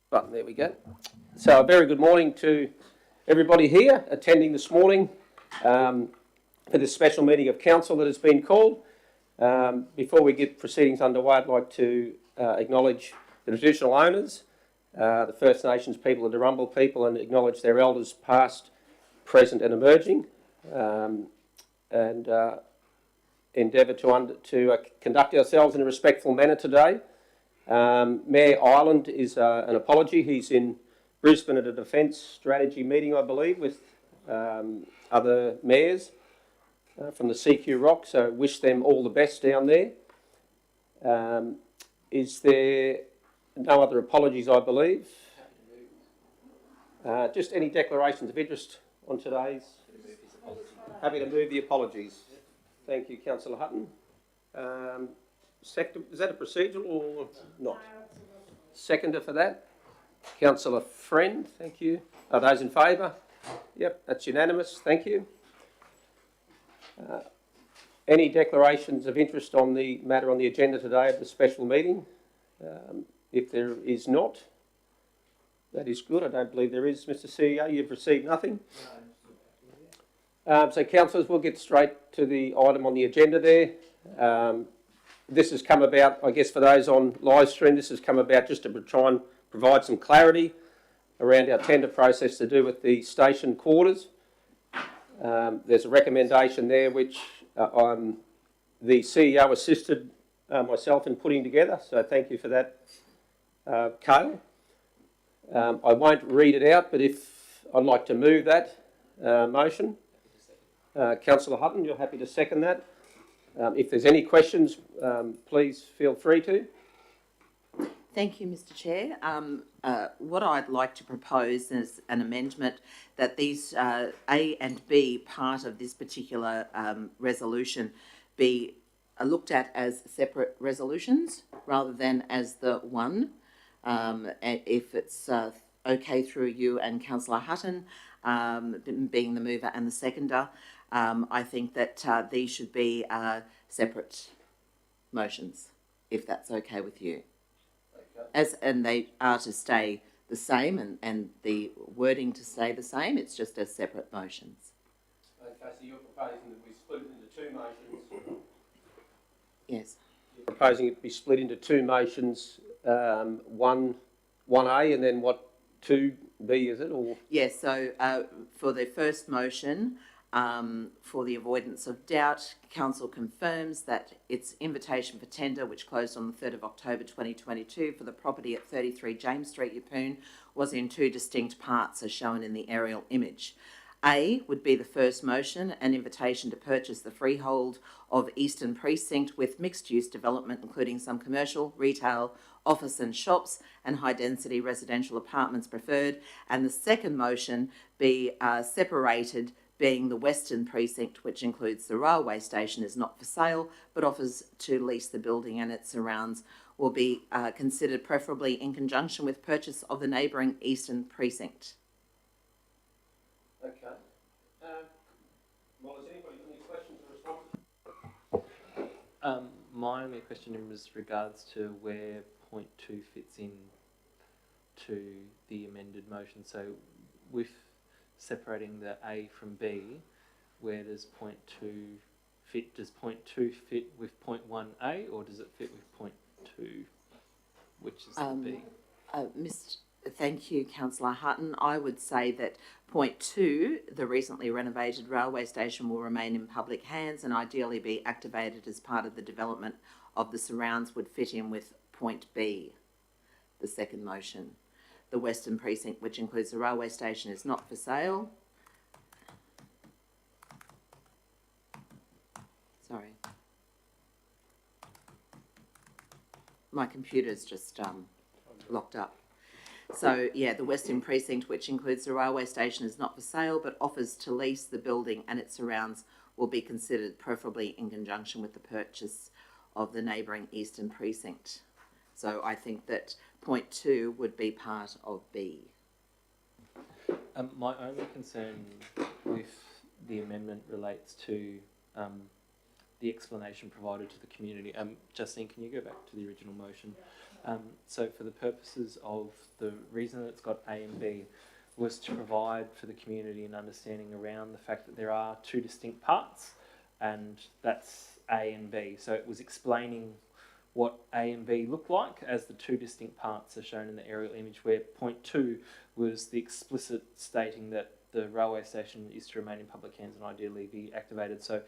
button. There we go. So a very good morning to everybody here attending this morning for this special meeting of council that has been called. Before we get proceedings underway, I'd like to acknowledge the traditional owners, the First Nations people, the Darumba people, and acknowledge their elders past, present and emerging, and endeavour to conduct ourselves in a respectful manner today. Mayor Ireland is an apology. He's in Brisbane at a defence strategy meeting, I believe, with other mayors from the CQ Rock, so wish them all the best down there. Is there no other apologies, I believe? Just any declarations of interest on today's? Happy to move the apologies. Thank you, Councillor Hutton. Is that a procedural or not? Seconder for that? Councillor Friend, thank you. Are those in favour? Yep, that's unanimous, thank you. Any declarations of interest on the matter on the agenda today of the special meeting? If there is not, that is good. I don't believe there is, Mr CEO. You've received nothing? So, councillors, we'll get straight to the item on the agenda there. This has come about, I guess, for those on live stream, this has come about just to try and provide some clarity around our tender process to do with the station quarters. There's a recommendation there which the CEO assisted myself in putting together, so thank you for that, Cale. I won't read it out, but if I'd like to move that motion. Councillor Hutton, you're happy to second that? If there's any questions, please feel free to. Thank you, Mr Chair. What I'd like to propose is an amendment that these A and B part of this particular resolution be looked at as separate resolutions rather than as the one. If it's okay through you and Councillor Hutton, being the mover and the seconder, I think that these should be separate motions, if that's okay with you. Okay. And they are to stay the same, and the wording to stay the same. It's just as separate motions. Okay, so you're proposing that we split it into two motions? Yes. You're proposing it to be split into two motions, 1A and then what, 2B, is it? Or? Yes, so for the first motion, for the avoidance of doubt, Council confirms that its invitation for tender, which closed on the 3rd of October 2022 for the property at 33 James Street, Yeppoon, was in two distinct parts as shown in the aerial image. A would be the first motion, an invitation to purchase the freehold of Eastern Precinct with mixed-use development, including some commercial, retail, office and shops, and high-density residential apartments preferred. And the second motion be separated, being the Western Precinct, which includes the railway station, is not for sale, but offers to lease the building and its surrounds, will be considered preferably in conjunction with purchase of the neighbouring Eastern Precinct. Okay. Well, has anybody got any questions or responses? My only question in regards to where point 2 fits in to the amended motion. So with separating the A from B, where does point 2 fit? Does point 2 fit with point 1A, or does it fit with point 2, which is the B? Thank you, Councillor Hutton. I would say that point 2, the recently renovated railway station, will remain in public hands and ideally be activated as part of the development of the surrounds, would fit in with point B, the second motion. The Western Precinct, which includes the railway station, is not for sale. Sorry. My computer's just locked up. So, yeah, the Western Precinct, which includes the railway station, is not for sale, but offers to lease the building and its surrounds, will be considered preferably in conjunction with the purchase of the neighbouring Eastern Precinct. So I think that point 2 would be part of B. My only concern with the amendment relates to the explanation provided to the community. Justine, can you go back to the original motion? So for the purposes of the reason that it's got A and B was to provide for the community an understanding around the fact that there are two distinct parts, and that's A and B. So it was explaining what A and B look like as the two distinct parts are shown in the aerial image, where point 2 was the explicit stating that the railway station is to remain in public hands and ideally be activated. So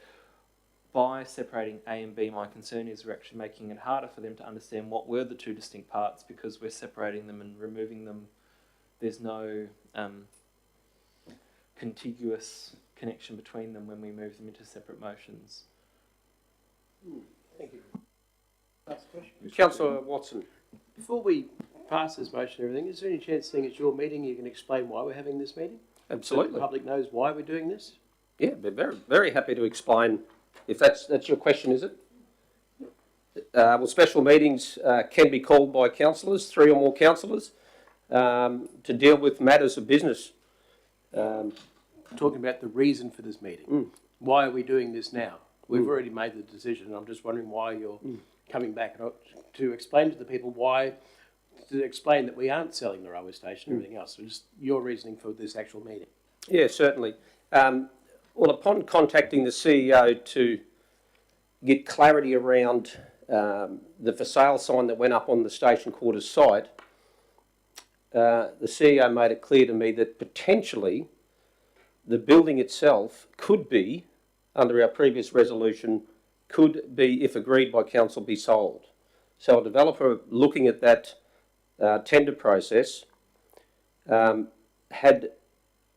by separating A and B, my concern is we're actually making it harder for them to understand what were the two distinct parts, because we're separating them and removing them. There's no contiguous connection between them when we move them into separate motions. Thank you. Councillor Watson. Before we pass this motion and everything, is there any chance, seeing it's your meeting, you can explain why we're having this meeting? So Absolutely. the public knows why we're doing this? Yeah, we're very, very happy to explain, if that's your question, is it? Well, special meetings can be called by councillors, 3 or more councillors, to deal with matters of business. Talking about the reason for this meeting. Why are we doing this now? We've already made the decision, and I'm just wondering why you're coming back to explain to the people why, to explain that we aren't selling the railway station and everything else. So just your reasoning for this actual meeting. Yeah, certainly. Well, upon contacting the CEO to get clarity around the for sale sign that went up on the station quarters site, the CEO made it clear to me that potentially the building itself could be, under our previous resolution, could be, if agreed by council, be sold. So a developer looking at that tender process had,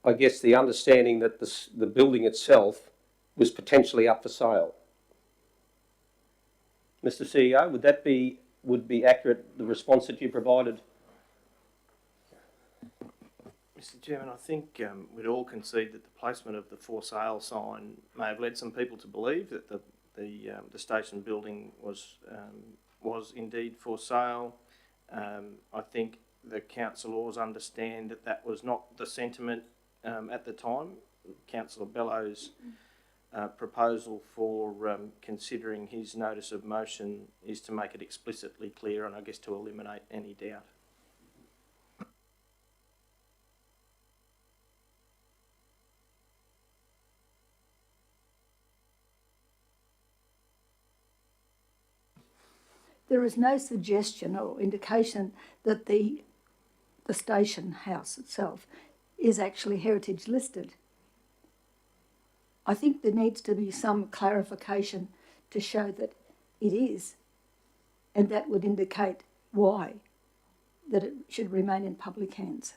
I guess, the understanding that the building itself was potentially up for sale. Mr. CEO, would be accurate, the response that you provided? Mr. Chairman, I think we'd all concede that the placement of the for sale sign may have led some people to believe that the station building was indeed for sale. I think the councillors understand that that was not the sentiment at the time. Councillor Bellow's proposal for considering his notice of motion is to make it explicitly clear and I guess to eliminate any doubt. There is no suggestion or indication that the station house itself is actually heritage listed. I think there needs to be some clarification to show that it is, and that would indicate why, that it should remain in public hands.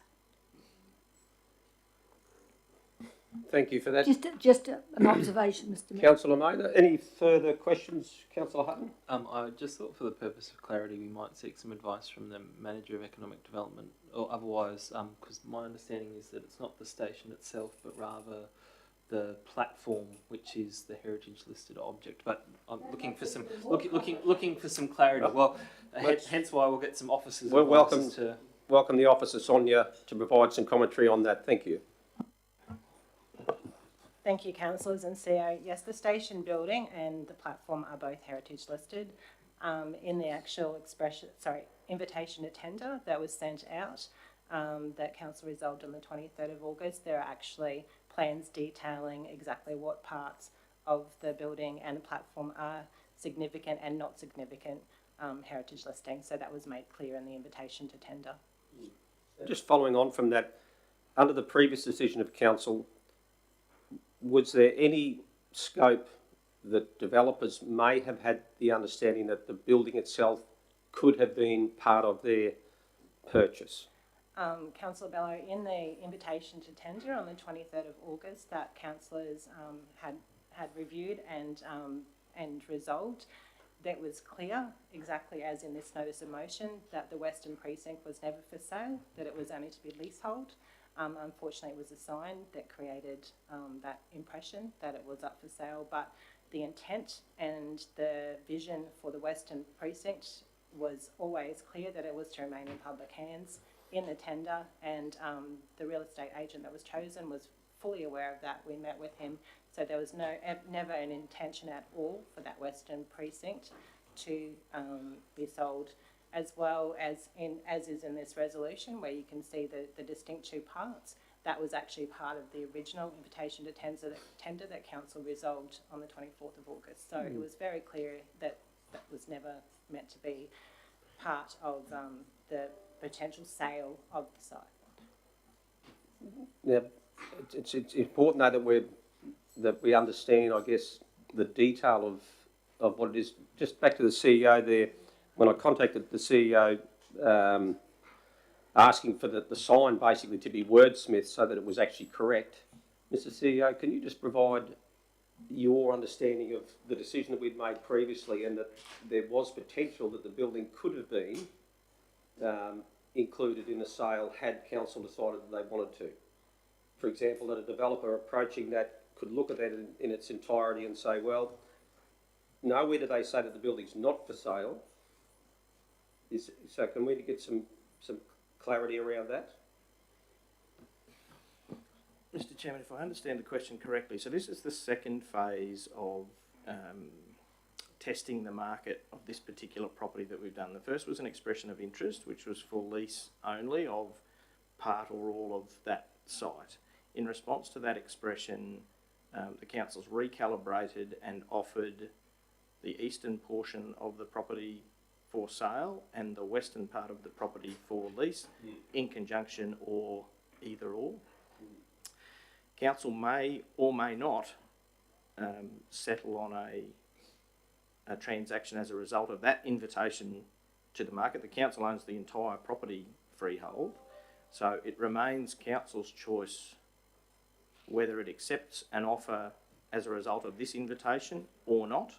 Thank you for that. Just an observation, Mr. Mayor. Councillor Mather, any further questions, Councillor Hutton? I just thought for the purpose of clarity we might seek some advice from the Manager of Economic Development, or otherwise, because my understanding is that it's not the station itself, but rather the platform, which is the heritage listed object. But I'm looking for some looking for some clarity. Well, hence why we'll get some officers. Well, welcome the officer Sonia to provide some commentary on that. Thank you. Thank you, councillors and CEO. Yes, the station building and the platform are both heritage listed. In the actual invitation to tender that was sent out, that council resolved on the 23rd of August, there are actually plans detailing exactly what parts of the building and the platform are significant and not significant heritage listing. So that was made clear in the invitation to tender. Just following on from that, under the previous decision of council, was there any scope that developers may have had the understanding that the building itself could have been part of their purchase? Councillor Bello, in the invitation to tender on the 23rd of August that councillors had reviewed and resolved, that was clear, exactly as in this notice of motion, that the Western Precinct was never for sale, that it was only to be leasehold. Unfortunately, it was a sign that created that impression that it was up for sale, but the intent and the vision for the Western Precinct was always clear that it was to remain in public hands in the tender, and the real estate agent that was chosen was fully aware of that. We met with him. So there was never an intention at all for that western precinct to be sold, as well as is in this resolution, where you can see the distinct two parts. That was actually part of the original invitation to tender that council resolved on the 24th of August. So it was very clear that that was never meant to be part of the potential sale of the site. Now, it's important though that we understand, I guess, the detail of what it is. Just back to the CEO there, when I contacted the CEO asking for the sign basically to be wordsmithed so that it was actually correct. Mr. CEO, can you just provide your understanding of the decision that we'd made previously, and that there was potential that the building could have been included in a sale had council decided that they wanted to? For example, that a developer approaching that could look at that in its entirety and say, well, nowhere do they say that the building's not for sale. So can we get some clarity around that? Mr. Chairman, if I understand the question correctly, so this is the second phase of testing the market of this particular property that we've done. The first was an expression of interest, which was for lease only of part or all of that site. In response to that expression, the council's recalibrated and offered the eastern portion of the property for sale and the western part of the property for lease in conjunction, or either or. Council may or may not settle on a transaction as a result of that invitation to the market. The council owns the entire property freehold, so it remains council's choice whether it accepts an offer as a result of this invitation or not,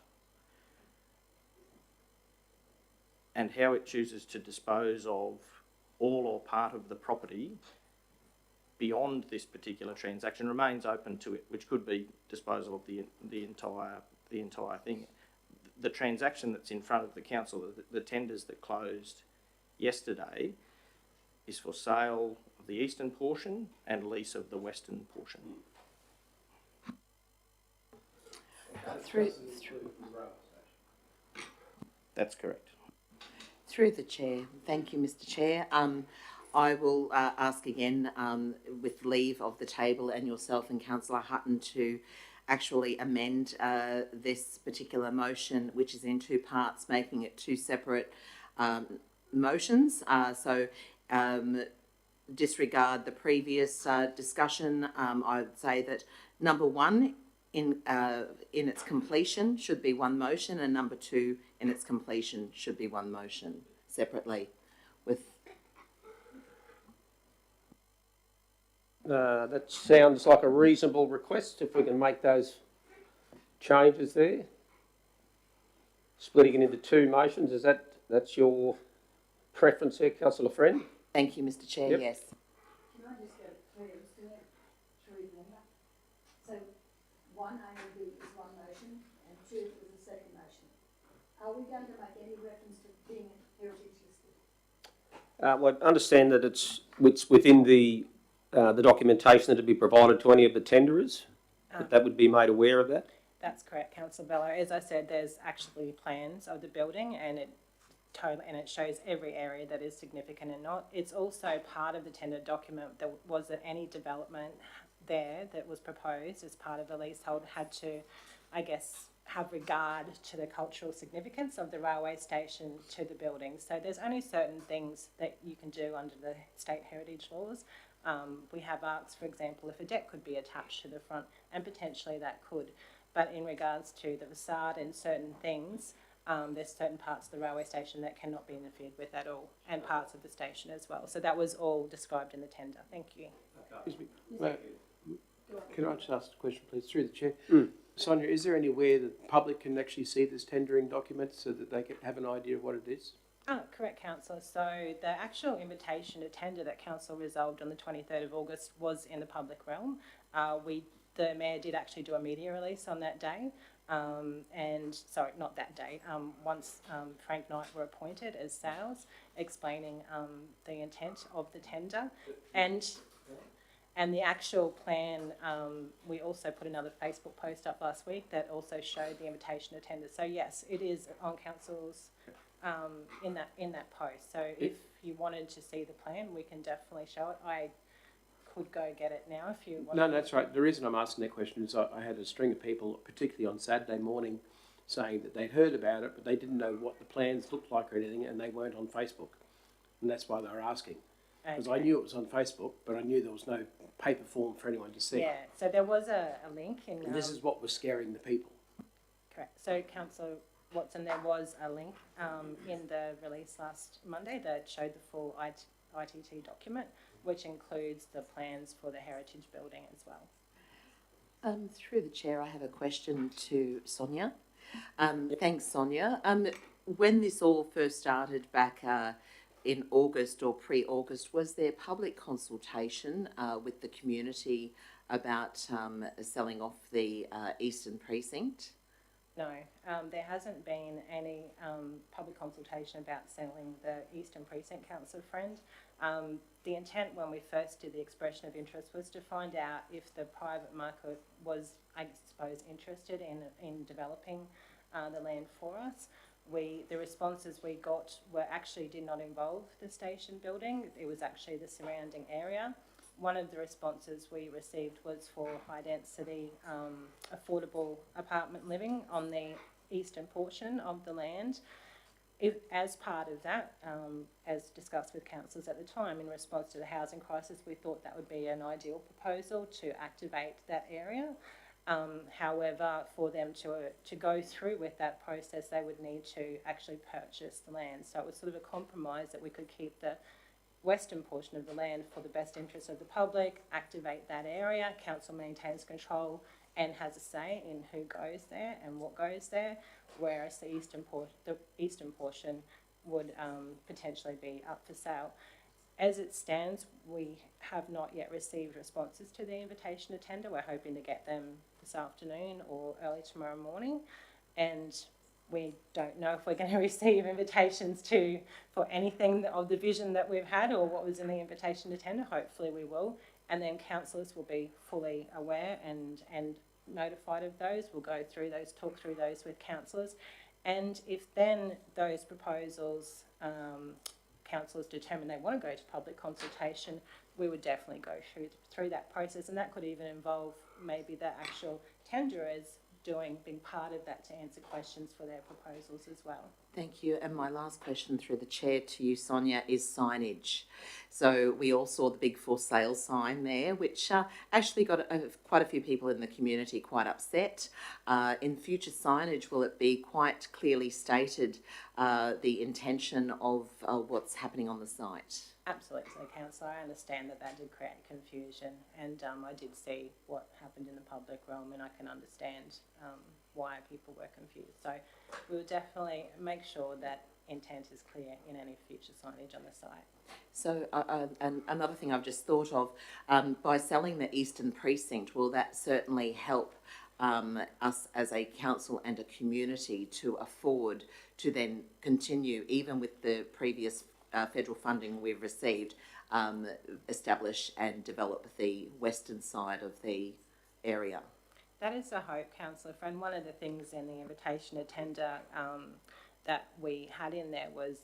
and how it chooses to dispose of all or part of the property beyond this particular transaction remains open to it, which could be disposal of the entire thing. The transaction that's in front of the council, the tenders that closed yesterday, is for sale of the eastern portion and lease of the western portion. That's correct. Through the chair. Thank you, Mr. Chair. I will ask again, with leave of the table and yourself and Councillor Hutton, to actually amend this particular motion, which is in two parts, making it two separate motions. Disregard the previous discussion. I would say that number one, in its completion, should be one motion, and number two, in its completion, should be one motion separately. With that sounds like a reasonable request, if we can make those changes there. Splitting it into two motions, that's your preference here, Councillor Friend? thank you, Mr. Chair. Yep. Yes. Can I just go through remember? So 1A and B is one motion and 2 is the second motion. Are we going to make any reference to being heritage listed? Well, I understand that it's within the documentation that would be provided to any of the tenderers, that would be made aware of that. That's correct, Councillor Bello. As I said, there's actually plans of the building, and it shows every area that is significant and not. It's also part of the tender document that was that any development there that was proposed as part of the leasehold had to, I guess, have regard to the cultural significance of the railway station to the building. So there's only certain things that you can do under the state heritage laws. We have asked, for example, if a deck could be attached to the front, and potentially that could. But in regards to the facade and certain things, there's certain parts of the railway station that cannot be interfered with at all, and parts of the station as well. So that was all described in the tender. Thank you. Excuse me. Can I just ask a question, please, through the chair? Sonia, is there any way that the public can actually see this tendering document so that they can have an idea of what it is? Correct, Councillor. So the actual invitation to tender that Council resolved on the 23rd of August was in the public realm. The Mayor did actually do a media release on that day. Not that day, once Frank Knight were appointed as sales, explaining the intent of the tender. And the actual plan, we also put another Facebook post up last week that also showed the invitation to tender. So yes, it is on council's in that post. So if you wanted to see the plan, we can definitely show it. I could go get it now if you want. No, that's right. The reason I'm asking that question is I had a string of people, particularly on Saturday morning, saying that they'd heard about it, but they didn't know what the plans looked like or anything, and they weren't on Facebook. And that's why they were asking. Because I knew it was on Facebook, but I knew there was no paper form for anyone to see. Yeah, so there was a link in... And this is what was scaring the people. Correct. So, Councillor Watson, there was a link in the release last Monday that showed the full ITT document, which includes the plans for the heritage building as well. Through the chair, I have a question to Sonia. Thanks, Sonia. When this all first started back in August or pre-August, was there public consultation with the community about selling off the Eastern Precinct? No, there hasn't been any public consultation about selling the Eastern Precinct, Councillor Friend. The intent when we first did the expression of interest was to find out if the private market was, I suppose, interested in developing the land for us. The responses we got did not involve the station building. It was actually the surrounding area. One of the responses we received was for high density affordable apartment living on the eastern portion of the land. As part of that, as discussed with councillors at the time, in response to the housing crisis, we thought that would be an ideal proposal to activate that area. However, for them to go through with that process, they would need to actually purchase the land. So it was sort of a compromise that we could keep the western portion of the land for the best interest of the public, activate that area, council maintains control and has a say in who goes there and what goes there, whereas the eastern portion would potentially be up for sale. As it stands, we have not yet received responses to the invitation to tender. We're hoping to get them this afternoon or early tomorrow morning, and we don't know if we're going to receive invitations for anything of the vision that we've had or what was in the invitation to tender. Hopefully we will, and then councillors will be fully aware and notified of those. We'll go through those, talk through those with councillors, and if then those proposals councillors determine they want to go to public consultation, we would definitely go through that process, and that could even involve maybe the actual tenderers being part of that to answer questions for their proposals as well. Thank you. And my last question through the chair to you, Sonia, is signage. So we all saw the big for sale sign there, which actually got quite a few people in the community quite upset. In future signage, will it be quite clearly stated the intention of what's happening on the site? Absolutely, Councillor. I understand that did create confusion, and I did see what happened in the public realm, and I can understand why people were confused. So we will definitely make sure that intent is clear in any future signage on the site. So and another thing I've just thought of, by selling the Eastern Precinct, will that certainly help us as a council and a community to afford to then continue, even with the previous federal funding we've received, establish and develop the western side of the area? That is the hope, Councillor Friend. One of the things in the invitation to tender that we had in there was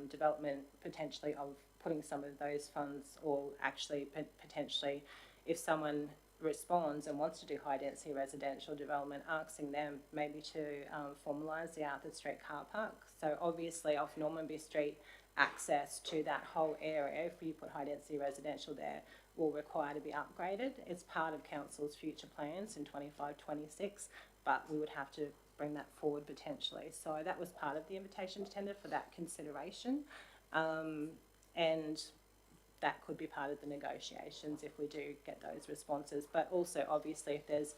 development potentially of putting some of those funds, or actually potentially if someone responds and wants to do high density residential development, asking them maybe to formalise the Arthur Street car park. So obviously off Normanby Street, access to that whole area, if you put high density residential there, will require to be upgraded. It's part of council's future plans in 25-26, but we would have to bring that forward potentially. So that was part of the invitation to tender for that consideration, and that could be part of the negotiations if we do get those responses. But also obviously if there's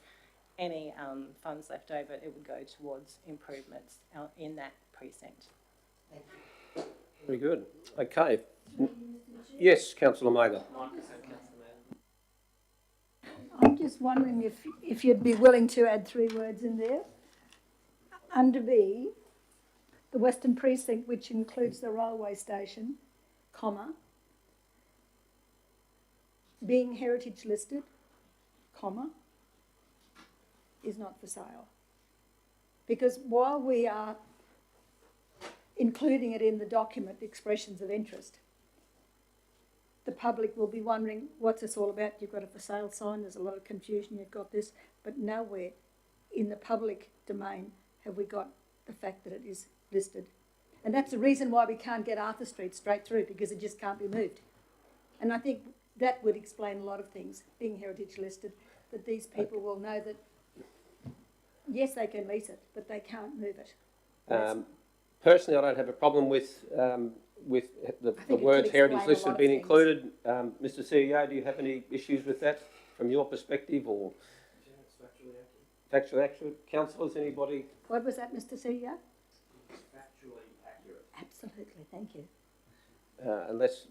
any funds left over, it would go towards improvements in that precinct. Thank you. Very good. Okay. Yes, Councillor Mager. I'm just wondering if you'd be willing to add 3 words in there. Under B, the Western Precinct, which includes the railway station, comma, being heritage listed, comma, is not for sale. Because while we are including it in the document, expressions of interest, the public will be wondering, what's this all about? You've got a for sale sign, there's a lot of confusion, you've got this, but nowhere in the public domain have we got the fact that it is listed. And that's the reason why we can't get Arthur Street straight through, because it just can't be moved. And I think that would explain a lot of things, being heritage listed, that these people will know that, yes, they can lease it, but they can't move it. Personally, I don't have a problem with the words heritage listed being included. Mr. CEO, do you have any issues with that from your perspective, or? Factually accurate. Councillors, anybody? What was that, Mr. CEO? Factually accurate. Absolutely, thank you. Unless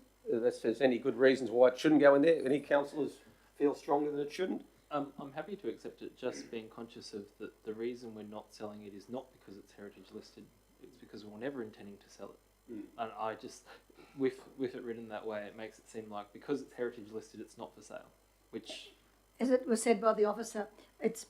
there's any good reasons why it shouldn't go in there. Any councillors feel stronger that it shouldn't? I'm happy to accept it, just being conscious of the reason we're not selling it is not because it's heritage listed, it's because we were never intending to sell it. And I just, with it written that way, it makes it seem like because it's heritage listed, it's not for sale, which... As it was said by the officer, it's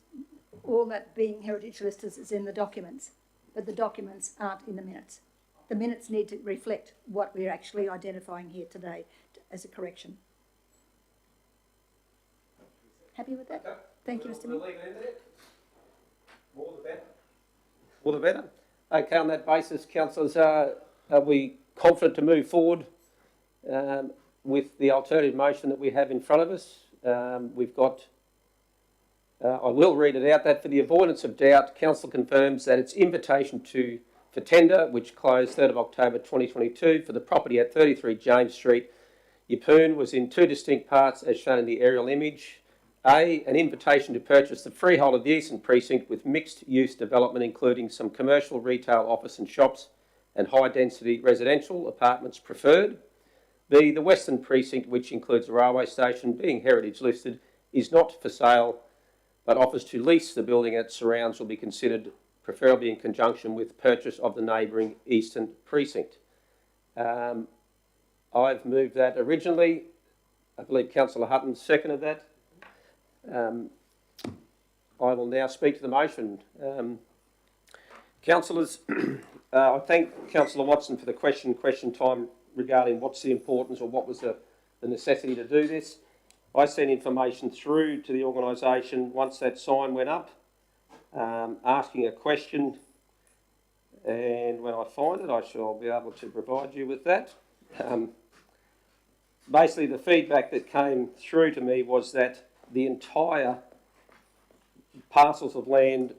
all that being heritage listed is in the documents, but the documents aren't in the minutes. The minutes need to reflect what we're actually identifying here today as a correction. Happy with that? Okay. Thank you, Mr. We'll Mayor. leave it in there. More the better. More the better. Okay, on that basis, councillors, are we confident to move forward with the alternative motion that we have in front of us? We've got, I will read it out, that for the avoidance of doubt, council confirms that its invitation for tender, which closed 3rd of October 2022 for the property at 33 James Street, Yeppoon, was in two distinct parts as shown in the aerial image. A, an invitation to purchase the freehold of the Eastern Precinct with mixed-use development including some commercial, retail, office and shops and high-density residential apartments preferred. B, the Western Precinct, which includes a railway station, being heritage listed, is not for sale but offers to lease the building and its surrounds will be considered preferably in conjunction with purchase of the neighbouring Eastern Precinct. I've moved that originally. I believe Councillor Hutton seconded that. I will now speak to the motion. Councillors, I thank Councillor Watson for the question time regarding what's the importance or what was the necessity to do this. I sent information through to the organisation once that sign went up, asking a question, and when I find it I shall be able to provide you with that. Basically the feedback that came through to me was that the entire parcels of land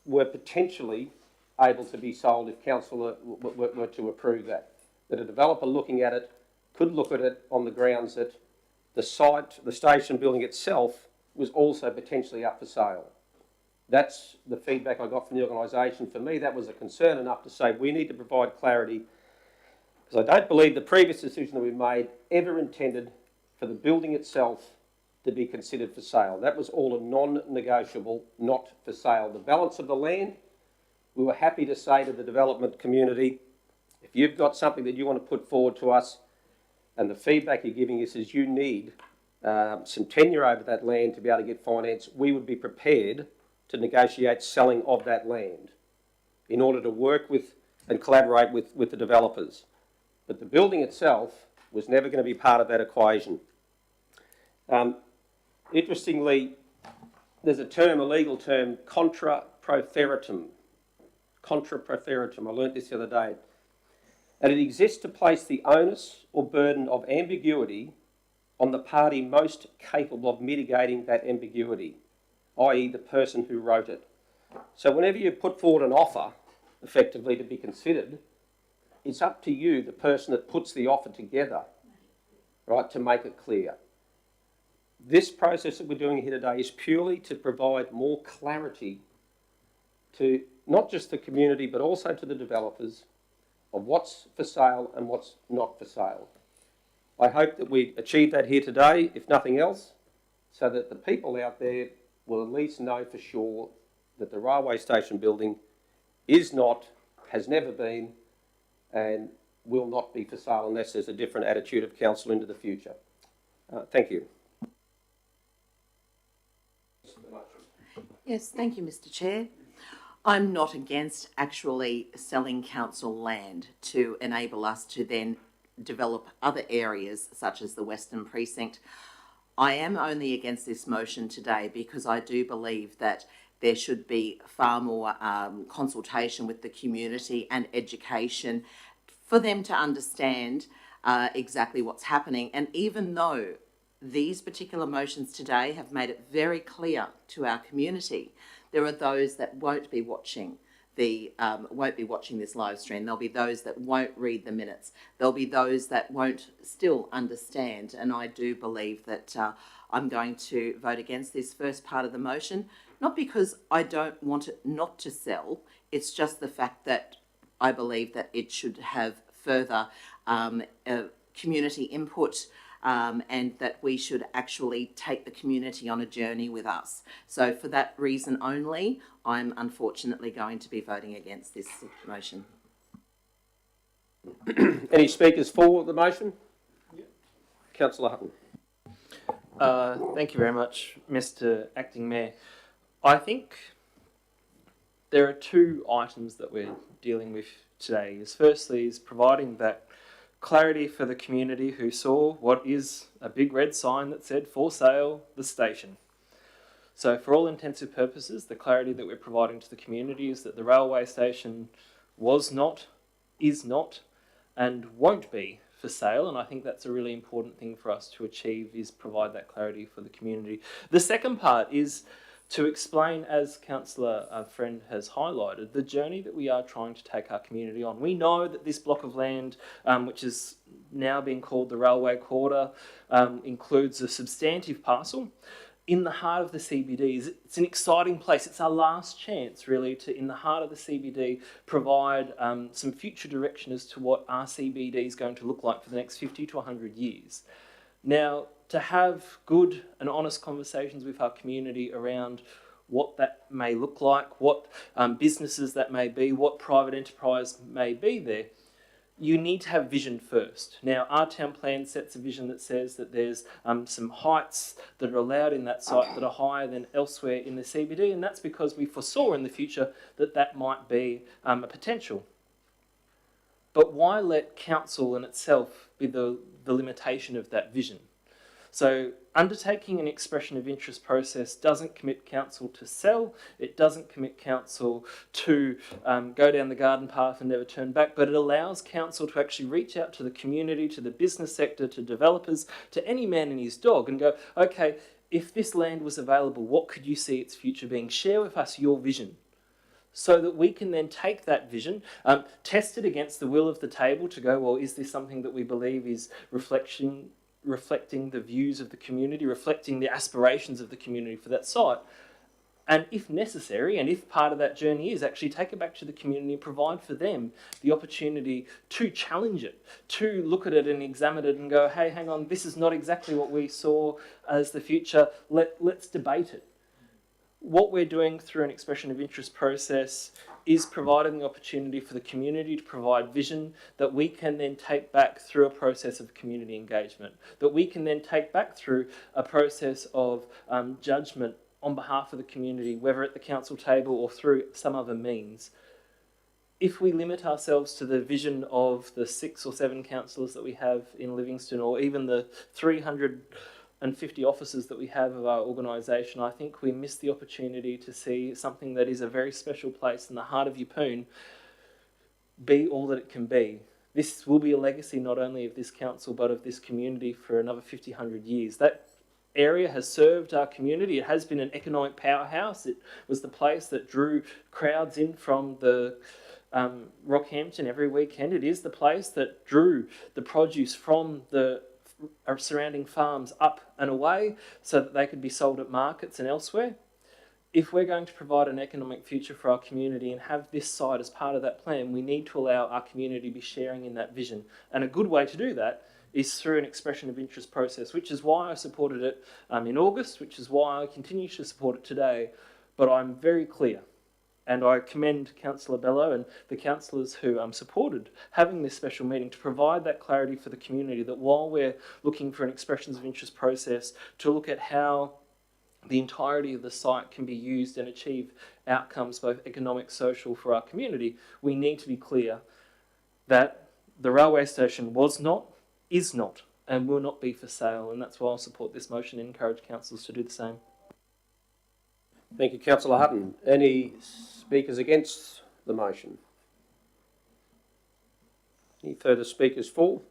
were potentially able to be sold if council were to approve that. That a developer looking at it could look at it on the grounds that the site, the station building itself, was also potentially up for sale. That's the feedback I got from the organisation. For me, that was a concern enough to say we need to provide clarity, because I don't believe the previous decision that we made ever intended for the building itself to be considered for sale. That was all a non-negotiable, not for sale. The balance of the land, we were happy to say to the development community, if you've got something that you want to put forward to us, and the feedback you're giving us is you need some tenure over that land to be able to get finance, we would be prepared to negotiate selling of that land in order to work with and collaborate with the developers. But the building itself was never going to be part of that equation. Interestingly, there's a term, a legal term, contra proferitum. Contra proferitum, I learnt this the other day. And it exists to place the onus or burden of ambiguity on the party most capable of mitigating that ambiguity, i.e. the person who wrote it. So whenever you put forward an offer, effectively to be considered, it's up to you, the person that puts the offer together, right, to make it clear. This process that we're doing here today is purely to provide more clarity to not just the community but also to the developers of what's for sale and what's not for sale. I hope that we achieve that here today, if nothing else, so that the people out there will at least know for sure that the railway station building is not, has never been, and will not be for sale unless there's a different attitude of council into the future. Thank you. Yes, thank you, Mr. Chair. I'm not against actually selling council land to enable us to then develop other areas such as the Western Precinct. I am only against this motion today because I do believe that there should be far more consultation with the community and education for them to understand exactly what's happening. And even though these particular motions today have made it very clear to our community, there are those that won't be watching this live stream. There'll be those that won't read the minutes. There'll be those that won't still understand. And I do believe that I'm going to vote against this first part of the motion, not because I don't want it not to sell. It's just the fact that I believe that it should have further community input, and that we should actually take the community on a journey with us. So for that reason only, I'm unfortunately going to be voting against this motion. Any speakers for the motion? Councillor Hutton. Thank you very much, Mr. Acting Mayor. I think there are two items that we're dealing with today. Firstly is providing that clarity for the community who saw what is a big red sign that said "For sale, the station." So for all intents and purposes, the clarity that we're providing to the community is that the railway station was not, is not, and won't be for sale. And I think that's a really important thing for us to achieve, is provide that clarity for the community. The second part is to explain, as Councillor Friend has highlighted, the journey that we are trying to take our community on. We know that this block of land, which is now being called the Railway Quarter, includes a substantive parcel in the heart of the CBD. It's an exciting place. It's our last chance, really, to, in the heart of the CBD, provide some future direction as to what our CBD is going to look like for the next 50 to 100 years. Now, to have good and honest conversations with our community around what that may look like, what businesses that may be, what private enterprise may be there, you need to have vision first. Now, our town plan sets a vision that says that there's some heights that are allowed in that site that are higher than elsewhere in the CBD, and that's because we foresaw in the future that that might be a potential. But why let council in itself be the limitation of that vision? So undertaking an expression of interest process doesn't commit council to sell, it doesn't commit council to go down the garden path and never turn back, but it allows council to actually reach out to the community, to the business sector, to developers, to any man and his dog, and go, okay, if this land was available, what could you see its future being? Share with us your vision, so that we can then take that vision, test it against the will of the table to go, well, is this something that we believe is reflecting the views of the community, reflecting the aspirations of the community for that site? And if necessary, and if part of that journey is actually take it back to the community and provide for them the opportunity to challenge it, to look at it and examine it and go, hey, hang on, this is not exactly what we saw as the future, let's debate it. What we're doing through an expression of interest process is providing the opportunity for the community to provide vision that we can then take back through a process of community engagement, that we can then take back through a process of judgment on behalf of the community, whether at the council table or through some other means. If we limit ourselves to the vision of the 6 or 7 councillors that we have in Livingstone, or even the 350 officers that we have of our organisation, I think we miss the opportunity to see something that is a very special place in the heart of Yeppoon be all that it can be. This will be a legacy not only of this council but of this community for another 50, 100 years. That area has served our community. It has been an economic powerhouse. It was the place that drew crowds in from the Rockhampton every weekend. It is the place that drew the produce from the surrounding farms up and away so that they could be sold at markets and elsewhere. If we're going to provide an economic future for our community and have this site as part of that plan, we need to allow our community to be sharing in that vision. And a good way to do that is through an expression of interest process, which is why I supported it in August, which is why I continue to support it today. But I'm very clear, and I commend Councillor Bello and the councillors who supported having this special meeting to provide that clarity for the community, that while we're looking for an expressions of interest process to look at how the entirety of the site can be used and achieve outcomes, both economic, social, for our community, we need to be clear that the railway station was not, is not, and will not be for sale. And that's why I'll support this motion and encourage councillors to do the same. Thank you, Councillor Hutton. Any speakers against the motion? Any further speakers for?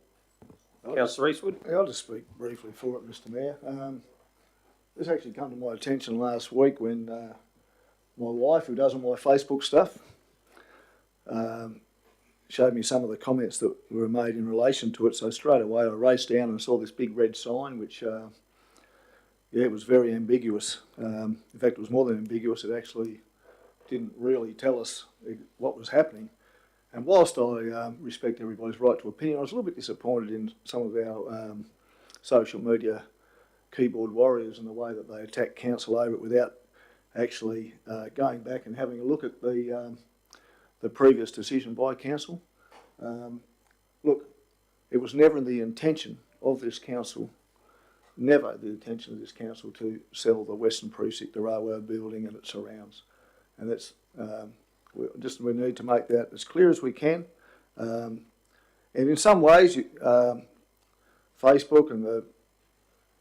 Councillor Eastwood. I'll just speak briefly for it, Mr Mayor. This actually came to my attention last week when my wife, who does all my Facebook stuff, showed me some of the comments that were made in relation to it. So straight away I raced down and saw this big red sign, which, it was very ambiguous. In fact, it was more than ambiguous. It actually didn't really tell us what was happening. And whilst I respect everybody's right to opinion, I was a little bit disappointed in some of our social media keyboard warriors and the way that they attack council over it without actually going back and having a look at the previous decision by council. Look, it was never the intention of this council, to sell the Western Precinct, the railway building and its surrounds. And that's, we need to make that as clear as we can. And in some ways, Facebook and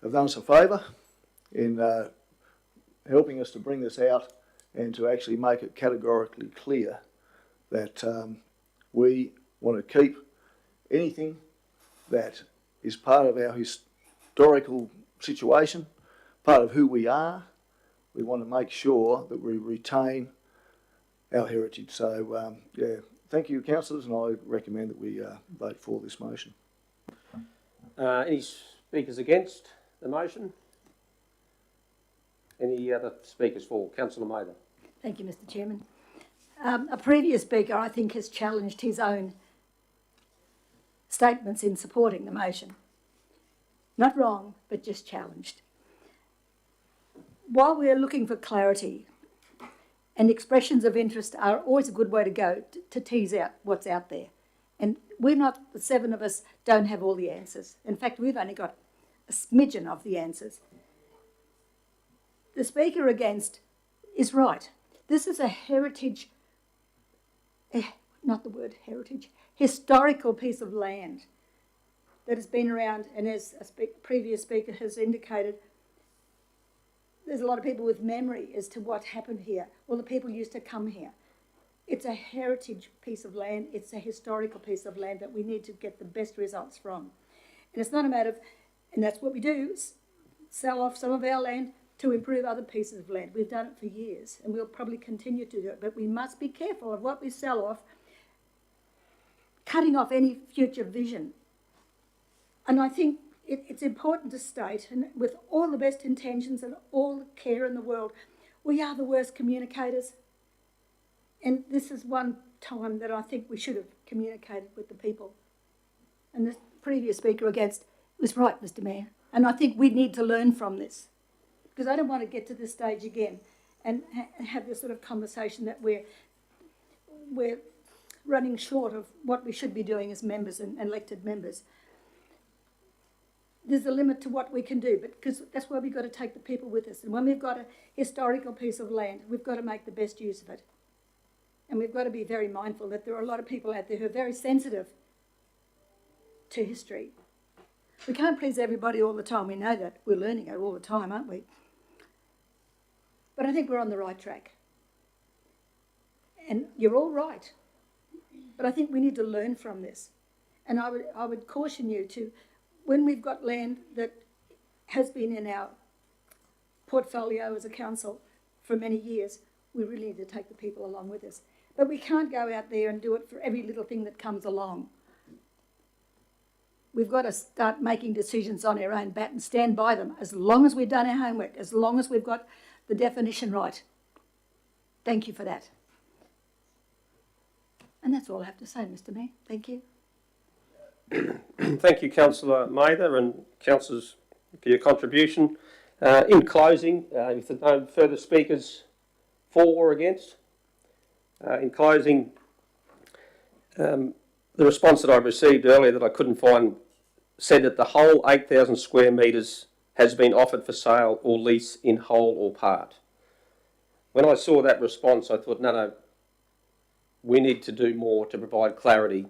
have done us a favour in helping us to bring this out and to actually make it categorically clear that we want to keep anything that is part of our historical situation, part of who we are. We want to make sure that we retain our heritage. So, yeah, thank you, councillors, and I recommend that we vote for this motion. Any speakers against the motion? Any other speakers for? Councillor Mather. Thank you, Mr Chairman. A previous speaker, I think, has challenged his own statements in supporting the motion. Not wrong, but just challenged. While we're looking for clarity, and expressions of interest are always a good way to go to tease out what's out there. And we're not, the seven of us don't have all the answers. In fact, we've only got a smidgen of the answers. The speaker against is right. This is a heritage, not the word heritage, historical piece of land that has been around, and as a previous speaker has indicated, there's a lot of people with memory as to what happened here. Well, the people used to come here. It's a heritage piece of land. It's a historical piece of land that we need to get the best results from. And it's not a matter of, and that's what we do, sell off some of our land to improve other pieces of land. We've done it for years, and we'll probably continue to do it, but we must be careful of what we sell off, cutting off any future vision. And I think it's important to state, and with all the best intentions and all the care in the world, we are the worst communicators. And this is one time that I think we should have communicated with the people. And the previous speaker against was right, Mr Mayor. And I think we need to learn from this. Because I don't want to get to this stage again and have this sort of conversation that we're running short of what we should be doing as members and elected members. There's a limit to what we can do, but because that's why we've got to take the people with us. And when we've got a historical piece of land, we've got to make the best use of it. And we've got to be very mindful that there are a lot of people out there who are very sensitive to history. We can't please everybody all the time. We know that. We're learning it all the time, aren't we? But I think we're on the right track. And you're all right. But I think we need to learn from this. And I would caution you to, when we've got land that has been in our portfolio as a council for many years, we really need to take the people along with us. But we can't go out there and do it for every little thing that comes along. We've got to start making decisions on our own bat and stand by them as long as we've done our homework, as long as we've got the definition right. Thank you for that. And that's all I have to say, Mr Mayor. Thank you. Thank you, Councillor Mather, and councillors for your contribution. In closing, if there are no further speakers for or against, in closing, the response that I received earlier that I couldn't find said that the whole 8,000 square metres has been offered for sale or lease in whole or part. When I saw that response, I thought, no, we need to do more to provide clarity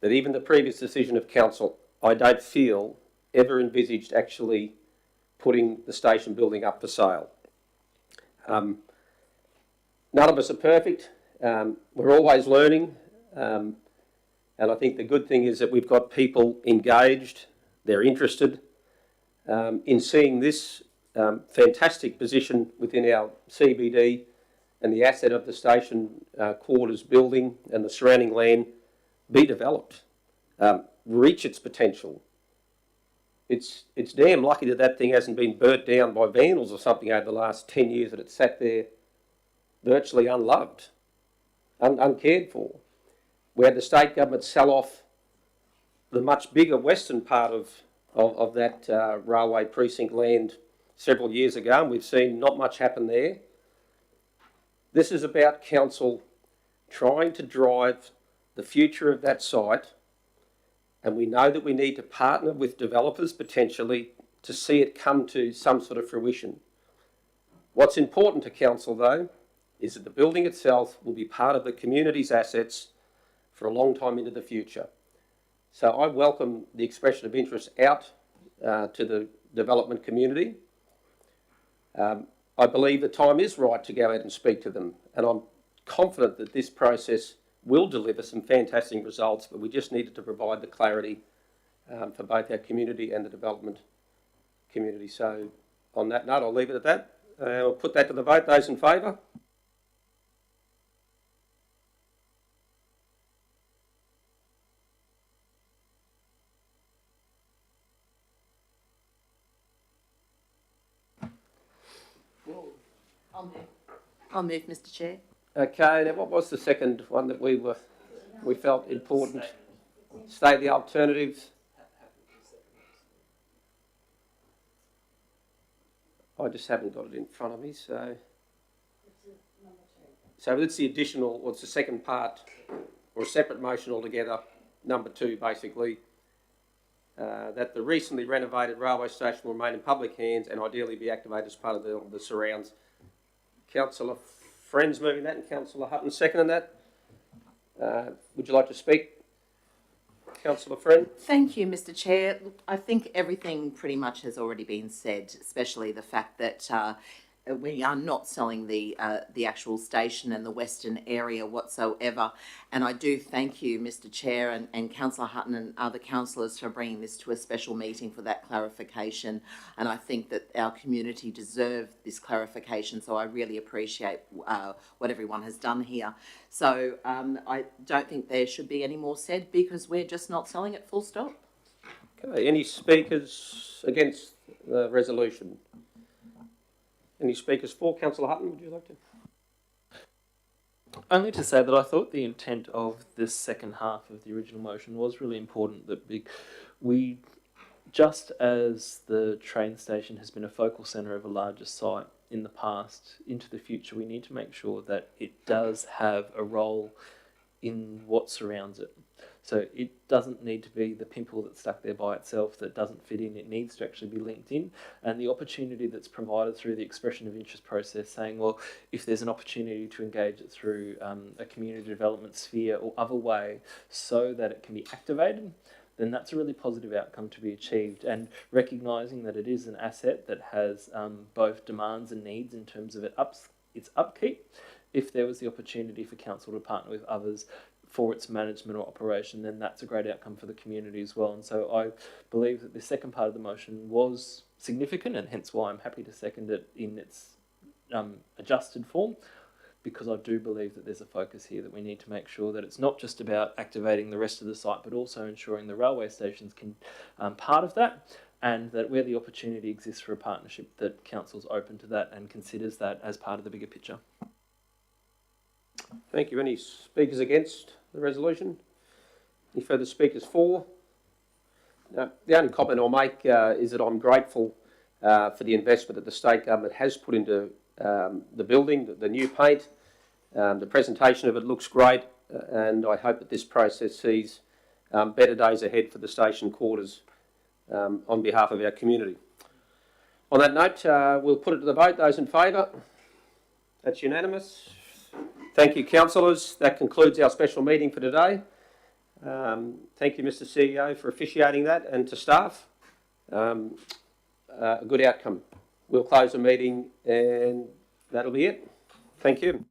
that even the previous decision of council, I don't feel ever envisaged actually putting the station building up for sale. None of us are perfect. We're always learning. And I think the good thing is that we've got people engaged, they're interested in seeing this fantastic position within our CBD and the asset of the station quarters building and the surrounding land be developed, reach its potential. It's damn lucky that that thing hasn't been burnt down by vandals or something over the last 10 years, that it's sat there virtually unloved, uncared for. We had the state government sell off the much bigger western part of that railway precinct land several years ago, and we've seen not much happen there. This is about council trying to drive the future of that site, and we know that we need to partner with developers potentially to see it come to some sort of fruition. What's important to council, though, is that the building itself will be part of the community's assets for a long time into the future. So I welcome the expression of interest out to the development community. I believe the time is right to go out and speak to them, and I'm confident that this process will deliver some fantastic results, but we just needed to provide the clarity for both our community and the development community. So on that note, I'll leave it at that. I'll put that to the vote. Those in favour? I'll move, Mr. Chair. Okay, now what was the second one that we felt important? State the alternatives. I just haven't got it in front of me, so it's the additional, or it's the second part, or a separate motion altogether, number 2 basically, that the recently renovated railway station will remain in public hands and ideally be activated as part of the surrounds. Councillor Friends moving that and Councillor Hutton seconding that. Would you like to speak, Councillor Friend? Thank you, Mr. Chair. Look, I think everything pretty much has already been said, especially the fact that we are not selling the actual station and the western area whatsoever. And I do thank you, Mr. Chair, and Councillor Hutton and other councillors for bringing this to a special meeting for that clarification. And I think that our community deserve this clarification, so I really appreciate what everyone has done here. So I don't think there should be any more said, because we're just not selling it, full stop. Okay, any speakers against the resolution? Any speakers for? Councillor Hutton, would you like to? Only to say that I thought the intent of this second half of the original motion was really important, that we just as the train station has been a focal centre of a larger site in the past, into the future we need to make sure that it does have a role in what surrounds it. So it doesn't need to be the pimple that's stuck there by itself that doesn't fit in. It needs to actually be linked in. And the opportunity that's provided through the expression of interest process, saying, well, if there's an opportunity to engage it through a community development sphere or other way so that it can be activated, then that's a really positive outcome to be achieved. And recognising that it is an asset that has both demands and needs in terms of its upkeep, if there was the opportunity for council to partner with others for its management or operation, then that's a great outcome for the community as well. And so I believe that the second part of the motion was significant, and hence why I'm happy to second it in its adjusted form, because I do believe that there's a focus here that we need to make sure that it's not just about activating the rest of the site, but also ensuring the railway stations can part of that, and that where the opportunity exists for a partnership, that council's open to that and considers that as part of the bigger picture. Thank you. Any speakers against the resolution? Any further speakers for? No. The only comment I'll make is that I'm grateful for the investment that the state government has put into the building, the new paint. The presentation of it looks great, and I hope that this process sees better days ahead for the station quarters on behalf of our community. On that note, we'll put it to the vote. Those in favour? That's unanimous. Thank you, councillors. That concludes our special meeting for today. Thank you, Mr. CEO, for officiating that, and to staff. A good outcome. We'll close the meeting and that'll be it. Thank you.